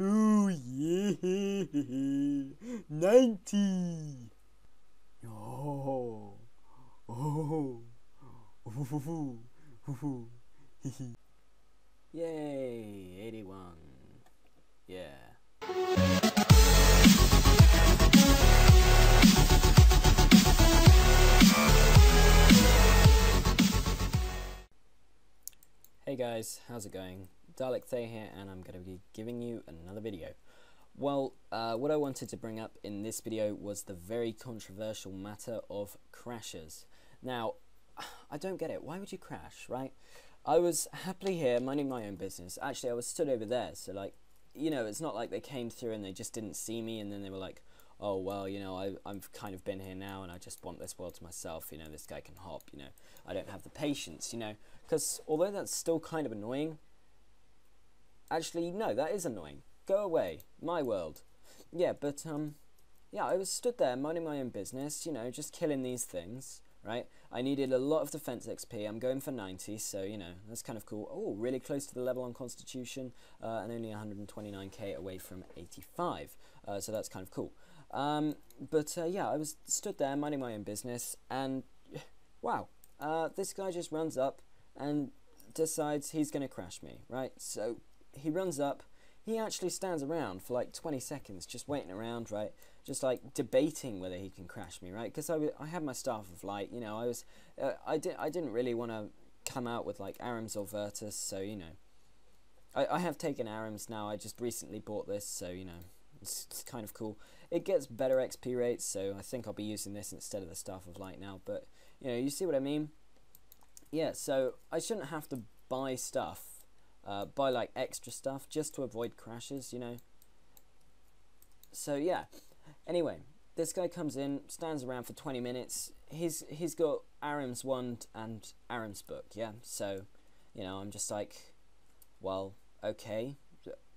Oh yeah, 90. Oh, oh, yay, 81. Yeah. Hey guys, how's it going? Dalekthay here, and I'm going to be giving you another video. Well, what I wanted to bring up in this video was the very controversial matter of crashes. Now, I don't get it. Why would you crash, right? I was happily here, minding my own business. Actually, I was stood over there, so like, you know, it's not like they came through and they just didn't see me and then they were like, oh, well, you know, I've kind of been here now and I just want this world to myself, you know, this guy can hop, you know, I don't have the patience, you know, because although that's still kind of annoying, actually, no, that is annoying. Go away, my world. Yeah, but, yeah, I was stood there minding my own business, you know, just killing these things, right? I needed a lot of defense XP. I'm going for 90, so, you know, that's kind of cool. Oh, really close to the level on Constitution, and only 129k away from 85, so that's kind of cool. Yeah, I was stood there minding my own business, and wow, this guy just runs up and decides he's going to crash me, right? So he runs up, he actually stands around for like 20 seconds just waiting around, right? Just like debating whether he can crash me, right? Because I had my Staff of Light, you know, I didn't really want to come out with like Arams or Virtus, so, you know, I have taken Arams now. I just recently bought this, so, you know, it's kind of cool. It gets better XP rates, so I think I'll be using this instead of the Staff of Light now, but, you know, you see what I mean? Yeah, so I shouldn't have to buy stuff, buy like extra stuff just to avoid crashes, you know? So, yeah. Anyway, this guy comes in, stands around for 20 minutes. He's got Aram's wand and Aram's book, yeah? So, you know, I'm just like, well, okay.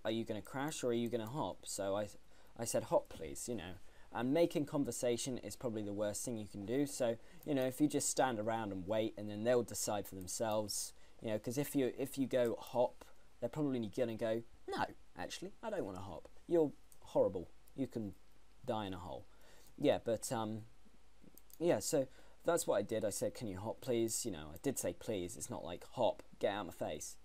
Are you going to crash or are you going to hop? So I said, hop, please, you know. And making conversation is probably the worst thing you can do. So, you know, if you just stand around and wait and then they'll decide for themselves, you know, because if you go hop, they're probably going to go, no, actually, I don't want to hop. You're horrible. You can die in a hole. Yeah, but, yeah, so that's what I did. I said, can you hop, please? You know, I did say please. It's not like hop, get out of my face.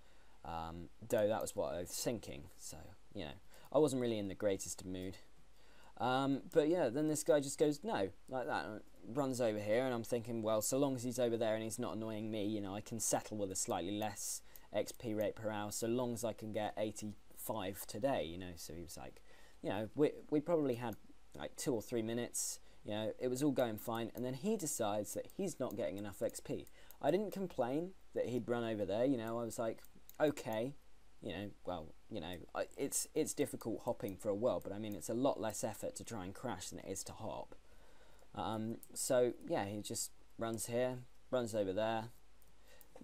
Though that was what I was thinking, so, you know, I wasn't really in the greatest of mood. But yeah, then this guy just goes, no, like that, and runs over here, and I'm thinking, well, so long as he's over there and he's not annoying me, you know, I can settle with a slightly less XP rate per hour, so long as I can get 85 today, you know. So he was like, you know, we probably had like 2 or 3 minutes, you know, it was all going fine, and then he decides that he's not getting enough XP. I didn't complain that he'd run over there, you know, I was like, okay, you know, well, you know, it's difficult hopping for a world, but I mean, it's a lot less effort to try and crash than it is to hop. So yeah, he just runs here, runs over there.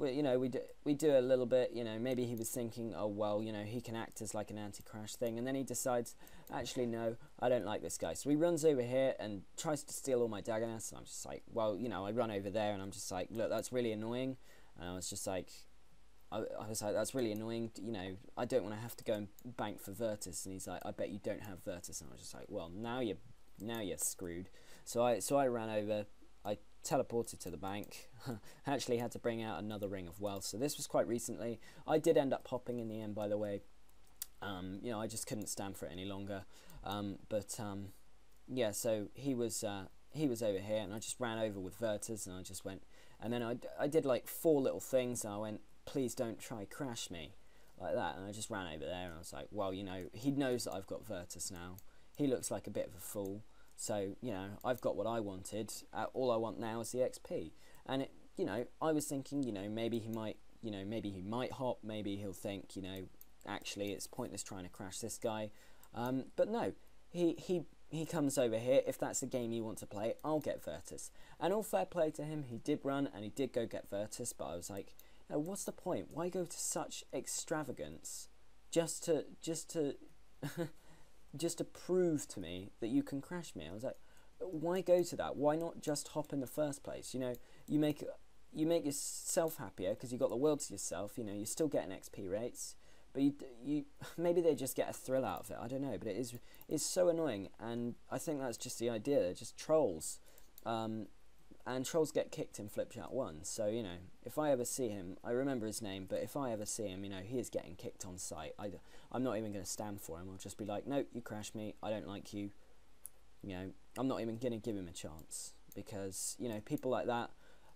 You know, we do a little bit, you know, maybe he was thinking, oh, well, you know, he can act as like an anti-crash thing, and then he decides, actually, no, I don't like this guy. So he runs over here and tries to steal all my Dagonets, and I'm just like, well, you know, I run over there, and I'm just like, look, that's really annoying, and I was just like, I was like, that's really annoying, you know, I don't want to have to go and bank for Virtus, and he's like, I bet you don't have Virtus, and I was just like, well, now you're screwed. So I ran over, I teleported to the bank, actually had to bring out another Ring of Wealth, so this was quite recently. I did end up hopping in the end, by the way. You know, I just couldn't stand for it any longer, yeah, so he was over here, and I just ran over with Virtus, and I just went, and then I did like 4 little things, and I went, please don't try crash me, like that, and I just ran over there, and I was like, well, you know, he knows that I've got Virtus now, he looks like a bit of a fool, so, you know, I've got what I wanted, all I want now is the XP, and it, you know, I was thinking, you know, maybe he might hop, maybe he'll think, you know, actually it's pointless trying to crash this guy, but no, he comes over here. If that's the game you want to play, I'll get Virtus, and all fair play to him, he did run, and he did go get Virtus, but I was like, now, what's the point? Why go to such extravagance just to just to prove to me that you can crash me? I was like, why go to that? Why not just hop in the first place? You know, you make yourself happier because you got the world to yourself. You know, you're still getting XP rates, but you maybe they just get a thrill out of it. I don't know, but it's so annoying, and I think that's just the idea. They're just trolls, and trolls get kicked in Flipchat 1. So you know, if I ever see him, I remember his name, but if I ever see him, you know, he is getting kicked on sight. I'm not even going to stand for him. I'll just be like, no, you crashed me. I don't like you. You know, I'm not even going to give him a chance, because you know, people like that,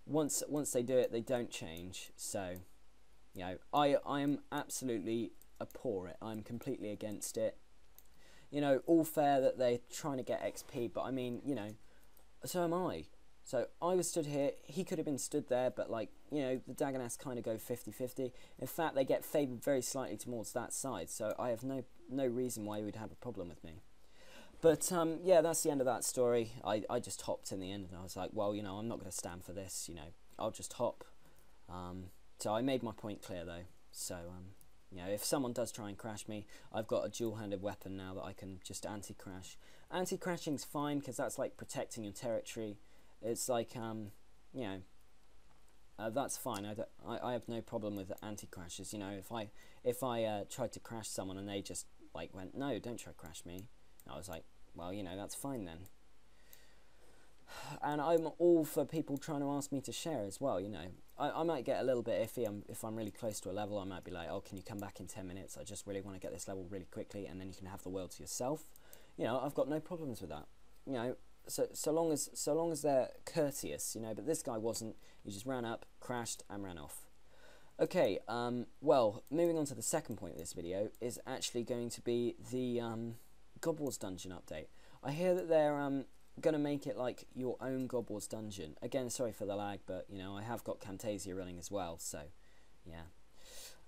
once they do it, they don't change. So you know, I am absolutely abhor it. I'm completely against it. You know, all fair that they're trying to get XP, but I mean, you know, so am I. So I was stood here, he could have been stood there, but like, you know, the Dagonets kind of go 50-50. In fact, they get favoured very slightly towards that side, so I have no reason why he would have a problem with me. But yeah, that's the end of that story. I just hopped in the end, and I was like, well, you know, I'm not going to stand for this, you know, I'll just hop. So I made my point clear though. So you know, if someone does try and crash me, I've got a dual-handed weapon now that I can just anti-crash. Anti-crashing's fine, because that's like protecting your territory. It's like, you know, that's fine. I have no problem with anti-crashes. You know, if I tried to crash someone and they just like went, no, don't try to crash me, I was like, well, you know, that's fine then. And I'm all for people trying to ask me to share as well. You know, I might get a little bit iffy if I'm really close to a level. I might be like, oh, can you come back in 10 minutes? I just really want to get this level really quickly, and then you can have the world to yourself. You know, I've got no problems with that. You know, so long as they're courteous, you know. But this guy wasn't. He just ran up, crashed, and ran off. Okay, well, moving on to the second point of this video is actually going to be the God Wars dungeon update. I hear that they're going to make it like your own God Wars dungeon. Again, sorry for the lag, but you know, I have got Camtasia running as well, so yeah.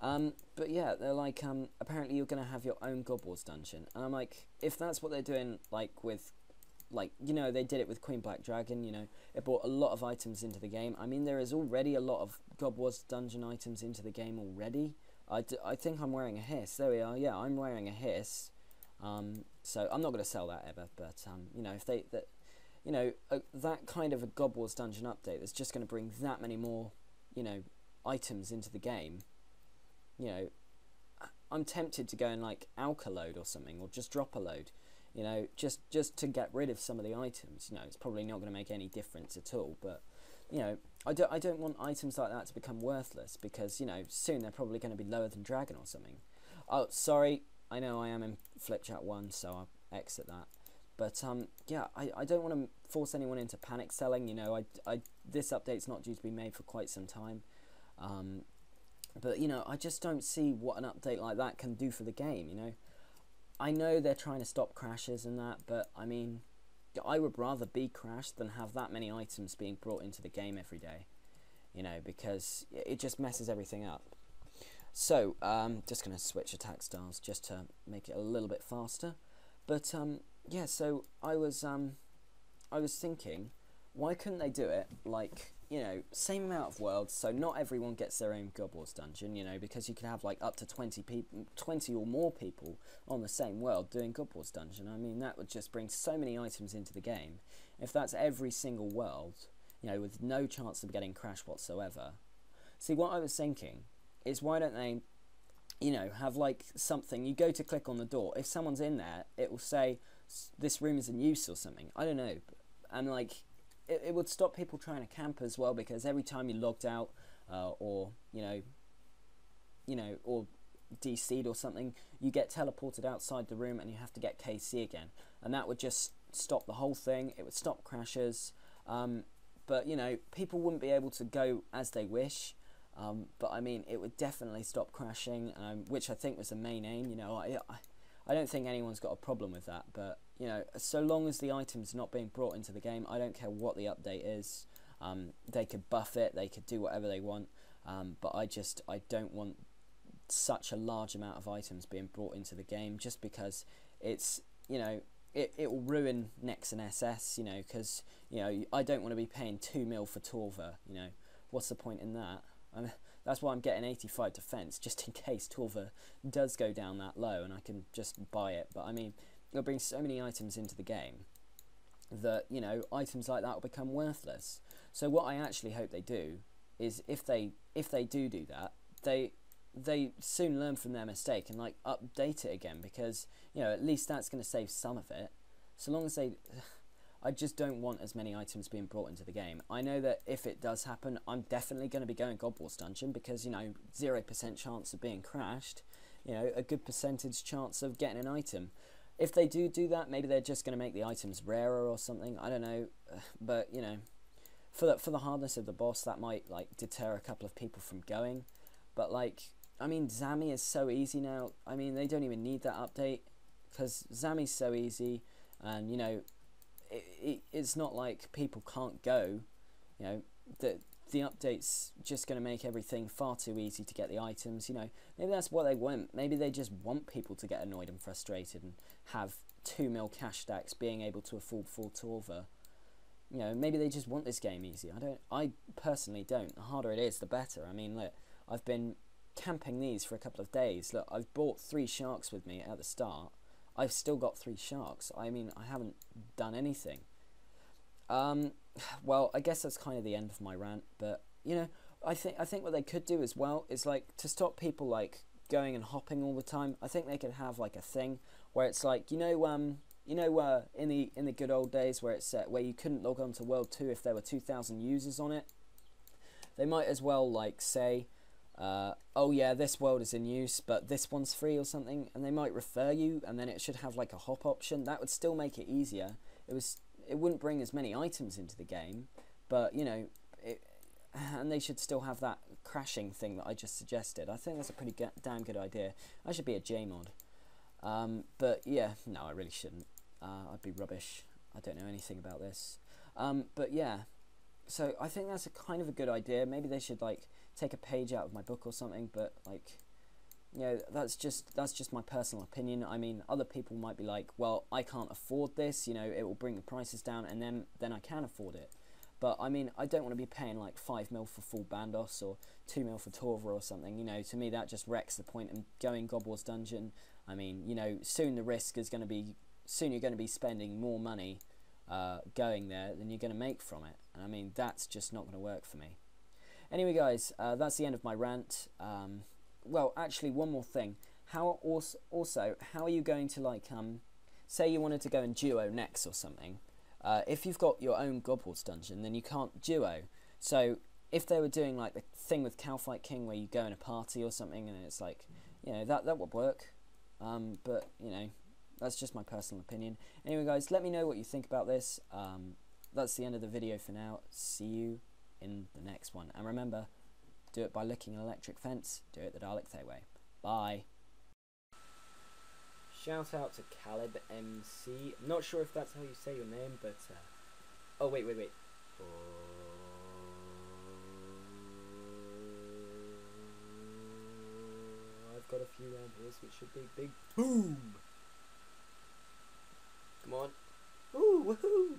But yeah, they're like, apparently you're going to have your own God Wars dungeon, and I'm like, if that's what they're doing, like with, like, you know, they did it with Queen Black Dragon, you know, it brought a lot of items into the game. I mean, there is already a lot of God Wars dungeon items into the game already. I think I'm wearing a hiss. There we are. Yeah, I'm wearing a hiss. So I'm not going to sell that ever, but you know, if you know, that kind of a God Wars dungeon update that's just going to bring that many more, you know, items into the game, you know, I'm tempted to go and like alka load or something, or just drop a load, you know, just to get rid of some of the items. You know, it's probably not going to make any difference at all, but you know, I don't want items like that to become worthless, because you know, soon they're probably going to be lower than Dragon or something. Oh, sorry, I know I am in Flipchat 1, so I'll exit that. But yeah, I don't want to force anyone into panic selling. You know, this update's not due to be made for quite some time. But you know, I just don't see what an update like that can do for the game. You know, I know they're trying to stop crashes and that, but I mean, I would rather be crashed than have that many items being brought into the game every day. You know, because it just messes everything up. So just gonna switch attack styles just to make it a little bit faster. But yeah, so I was thinking, why couldn't they do it like, you know, same amount of worlds, so not everyone gets their own God Wars dungeon, you know, because you could have like up to 20 or more people on the same world doing God Wars dungeon. I mean, that would just bring so many items into the game. If that's every single world, you know, with no chance of getting crashed whatsoever. See, what I was thinking is, why don't they, you know, have like something, you go to click on the door, if someone's in there, it will say, this room is in use or something, I don't know, and like, it would stop people trying to camp as well, because every time you logged out, or, you know, or DC'd or something, you get teleported outside the room and you have to get KC again, and that would just stop the whole thing. It would stop crashes, but you know, people wouldn't be able to go as they wish. But I mean, it would definitely stop crashing, which I think was the main aim. You know, I don't think anyone's got a problem with that, but you know, so long as the items are not being brought into the game, I don't care what the update is. They could buff it, they could do whatever they want, but I don't want such a large amount of items being brought into the game, just because it's, you know, it will ruin Nex and SS, you know, because, you know, I don't want to be paying 2 mil for Torva, you know, what's the point in that? That's why I'm getting 85 defense, just in case Torva does go down that low and I can just buy it. But I mean, it'll bring so many items into the game that, you know, items like that will become worthless. So what I actually hope they do is, if they do that, they soon learn from their mistake and like update it again, because you know, at least that's going to save some of it. So long as they, I just don't want as many items being brought into the game. I know that if it does happen, I'm definitely going to be going God Wars Dungeon, because, you know, 0% chance of being crashed, you know, a good percentage chance of getting an item. If they do that, maybe they're just going to make the items rarer or something, I don't know, but, you know, for the hardness of the boss, that might, like, deter a couple of people from going. But, like, I mean, Zami is so easy now. I mean, they don't even need that update, because Zami's so easy, and, you know, it's not like people can't go. You know, the update's just going to make everything far too easy to get the items. You know, maybe that's what they want. Maybe they just want people to get annoyed and frustrated and have 2 mil cash stacks being able to afford 4 Torva. You know, maybe they just want this game easy. I personally don't. The harder it is, the better. I mean, look, I've been camping these for a couple of days. Look, I've brought 3 sharks with me at the start. I've still got 3 sharks. I mean, I haven't done anything. Well, I guess that's kind of the end of my rant, but, you know, I think what they could do as well is, like, to stop people, like, going and hopping all the time, I think they could have, like, a thing where it's like, in the good old days where it's where you couldn't log on to World 2 if there were 2,000 users on it, they might as well, like, say, oh yeah, this world is in use, but this one's free or something, and they might refer you, and then it should have like a hop option. That would still make it easier. It wouldn't bring as many items into the game, but, you know, and they should still have that crashing thing that I just suggested. I think that's a pretty damn good idea. I should be a JMod. But yeah, no, I really shouldn't. I'd be rubbish. I don't know anything about this. But yeah, so I think that's a kind of a good idea. Maybe they should, like, take a page out of my book or something, but, like, you know, that's just my personal opinion. I mean, other people might be like, well, I can't afford this, you know, it will bring the prices down, and then I can afford it. But, I mean, I don't want to be paying, like, 5 mil for full Bandos or 2 mil for Torva or something. You know, to me, that just wrecks the point of going God Wars Dungeon. I mean, you know, soon you're going to be spending more money going there than you're going to make from it. And, I mean, that's just not going to work for me. Anyway, guys, that's the end of my rant. Well, actually, one more thing. How are you going to, like, say you wanted to go in duo next or something? If you've got your own God Wars dungeon, then you can't duo. So if they were doing, like, the thing with Cowfight King where you go in a party or something, and it's like, you know, that would work. But, you know, that's just my personal opinion. Anyway, guys, let me know what you think about this. That's the end of the video for now. See you in the next one. And remember, do it by licking an electric fence. Do it the Dalekthay way. Bye. Shout out to Caleb MC. I'm not sure if that's how you say your name, but oh wait. I've got a few round here, so it should be big boom. Come on. Ooh, woohoo!